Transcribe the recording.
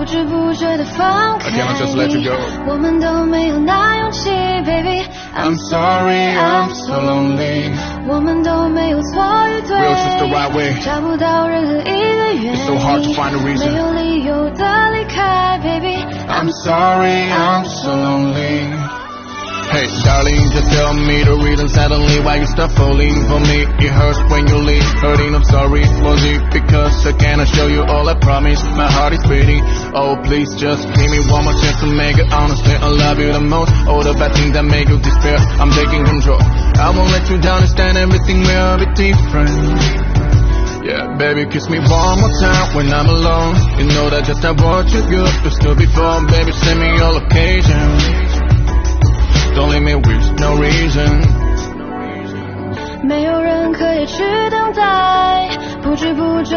知不觉地放开 I cannot just let you go 我们都没有那勇气 Baby I'm sorry I'm so lonely 我们都没有错与对 We'll choose the right way 找不到任何一个原因 It's so hard to find a reason 没有理由的离开 Baby I'm sorry I'm so lonely Hey darling just tell me the reason suddenly why you stop falling for me It hurts when you leave hurting I'm sorry Was it because I cannot show you all I promise My heart is beating Oh please just give me one more chance to make it understand I love you the most All the bad things that make you despair I'm taking control I won't let you down understand everything will be different Yeah, baby, kiss me one more time when I'm alone You know that just I want you good Just to be fun, baby, send me your location Don't leave me with no reason 没有人可以去等待不知不觉